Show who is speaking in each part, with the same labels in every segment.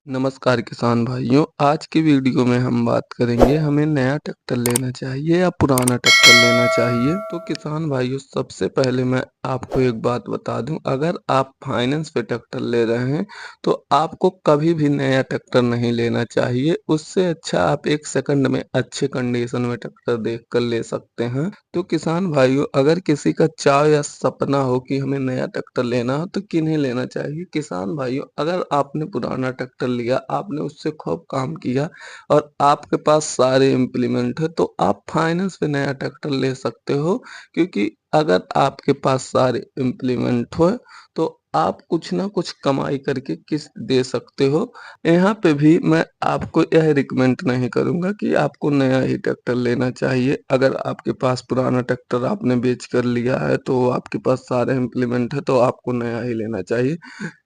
Speaker 1: नमस्कार किसान भाइयों। आज की वीडियो में हम बात करेंगे हमें नया ट्रैक्टर लेना चाहिए या पुराना ट्रैक्टर लेना चाहिए। तो किसान भाइयों, सबसे पहले मैं आपको एक बात बता दूं, अगर आप फाइनेंस पे ट्रैक्टर ले रहे हैं तो आपको कभी भी नया ट्रैक्टर नहीं लेना चाहिए। उससे अच्छा आप एक सेकंड में अच्छे कंडीशन में ट्रैक्टर देख कर ले सकते हैं। तो किसान भाइयों, अगर किसी का चाव या सपना हो कि हमें नया ट्रैक्टर लेना हो तो किन्हें लेना चाहिए। किसान भाइयों, अगर आपने पुराना ट्रैक्टर लिया, आपने उससे खूब काम किया और आपके पास सारे इम्प्लीमेंट है तो आप फाइनेंस पे नया ट्रैक्टर ले सकते हो। क्योंकि अगर आपके पास सारे इम्प्लीमेंट हो तो आप कुछ ना कुछ कमाई करके किस्त दे सकते हो। यहाँ पे भी मैं आपको यह रिकमेंड नहीं करूँगा कि आपको नया ही ट्रैक्टर लेना चाहिए। अगर आपके पास पुराना ट्रैक्टर आपने बेच कर लिया है तो आपके पास सारे इम्प्लीमेंट है तो आपको नया ही लेना चाहिए।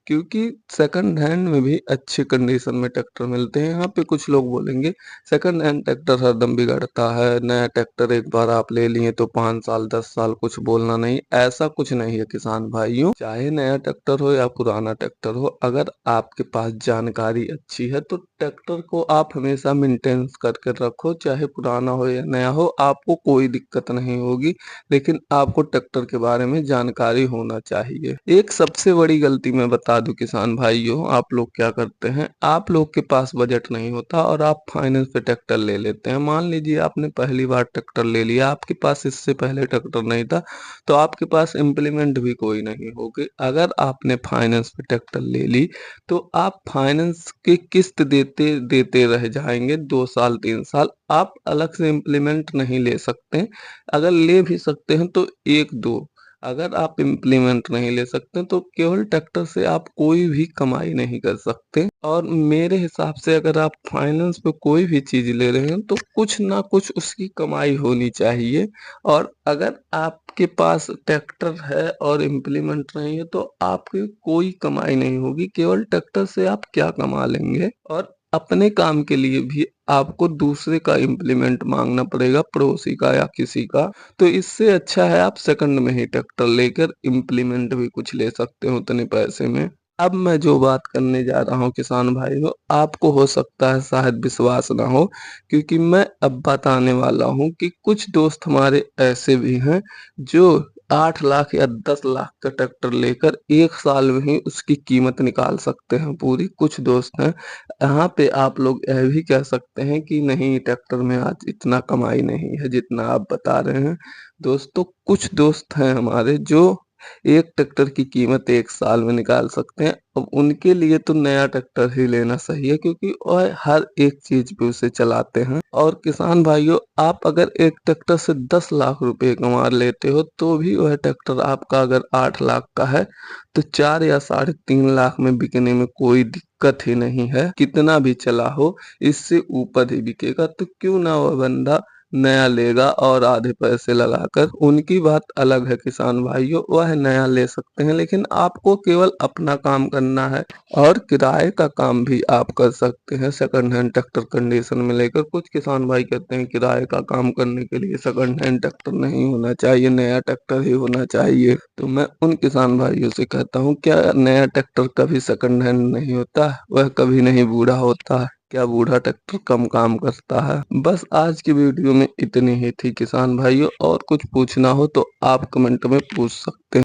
Speaker 1: क्योंकि सेकंड हैंड में भी अच्छी कंडीशन में ट्रैक्टर मिलते हैं। यहाँ पे कुछ लोग बोलेंगे सेकंड हैंड ट्रैक्टर हरदम बिगड़ता है, नया ट्रैक्टर एक बार आप ले लिए तो 5 साल 10 साल कुछ बोलना नहीं। ऐसा कुछ नहीं है किसान भाइयों, चाहे नया ट्रैक्टर हो या पुराना ट्रैक्टर हो, अगर आपके पास जानकारी अच्छी है तो ट्रैक्टर को आप हमेशा मेंटेनेंस करके रखो। चाहे पुराना हो या नया हो, आपको कोई दिक्कत नहीं होगी। लेकिन आपको ट्रैक्टर के बारे में जानकारी होना चाहिए। एक सबसे बड़ी गलती मैं बता दूं किसान भाइयों, आप लोग क्या करते हैं, आप लोग के पास बजट नहीं होता और आप फाइनेंस पे ट्रैक्टर ले लेते हैं। मान लीजिए आपने पहली बार ट्रैक्टर ले लिया, आपके पास इससे पहले ट्रैक्टर नहीं था तो आपके पास इम्प्लीमेंट भी कोई नहीं होगी। अगर आपने फाइनेंस पे ट्रैक्टर ले ली तो आप फाइनेंस की किस्त देते देते रह जाएंगे 2 साल 3 साल। आप अलग से इम्प्लीमेंट नहीं ले सकते। अगर ले भी सकते हैं तो 1-2। अगर आप इम्प्लीमेंट नहीं ले सकते तो केवल ट्रैक्टर से आप कोई भी कमाई नहीं कर सकते। और मेरे हिसाब से अगर आप फाइनेंस पे कोई भी चीज़ ले रहे हैं तो कुछ ना कुछ उसकी कमाई होनी चाहिए। और अगर आपके पास ट्रैक्टर है और इम्प्लीमेंट नहीं है तो आपकी कोई कमाई नहीं होगी। केवल ट्रैक्टर से आप क्या कमा लेंगे। और अपने काम के लिए भी आपको दूसरे का इम्प्लीमेंट मांगना पड़ेगा, पड़ोसी का या किसी का। तो इससे अच्छा है आप सेकंड में ही ट्रैक्टर लेकर इम्प्लीमेंट भी कुछ ले सकते हो उतने पैसे में। अब मैं जो बात करने जा रहा हूँ किसान भाइयों, आपको हो सकता है शायद विश्वास ना हो, क्योंकि मैं अब बताने वाला हूँ कि कुछ दोस्त हमारे ऐसे भी हैं जो 8 लाख या 10 लाख का ट्रैक्टर लेकर 1 साल में ही उसकी कीमत निकाल सकते हैं पूरी। कुछ दोस्त हैं, यहाँ पे आप लोग यह भी कह सकते हैं कि नहीं, ट्रैक्टर में आज इतना कमाई नहीं है जितना आप बता रहे हैं। दोस्तों, कुछ दोस्त हैं हमारे जो एक ट्रैक्टर की कीमत 1 साल में निकाल सकते हैं। अब उनके लिए तो नया ट्रैक्टर ही लेना सही है, क्योंकि वह हर एक चीज पे उसे चलाते हैं। और किसान भाइयों, आप अगर एक ट्रैक्टर से 10 लाख रुपए कमा लेते हो तो भी वह ट्रैक्टर आपका अगर 8 लाख का है तो 4 या 3.5 लाख में बिकने में कोई दिक्कत ही नहीं है। कितना भी चला हो, इससे ऊपर ही बिकेगा। तो क्यों ना वह बंदा नया लेगा और आधे पैसे लगाकर। उनकी बात अलग है किसान भाइयों, वह नया ले सकते हैं, लेकिन आपको केवल अपना काम करना है। और किराए का काम भी आप कर सकते हैं सेकंड हैंड ट्रैक्टर कंडीशन में लेकर। कुछ किसान भाई कहते हैं किराए का काम करने के लिए सेकंड हैंड ट्रैक्टर नहीं होना चाहिए, नया ट्रैक्टर ही होना चाहिए। तो मैं उन किसान भाइयों से कहता हूँ, क्या नया ट्रैक्टर कभी सेकंड हैंड नहीं होता? वह कभी नहीं बूढ़ा होता है। क्या बूढ़ा ट्रैक्टर कम काम करता है? बस आज की वीडियो में इतनी ही थी किसान भाइयों। और कुछ पूछना हो तो आप कमेंट में पूछ सकते हैं।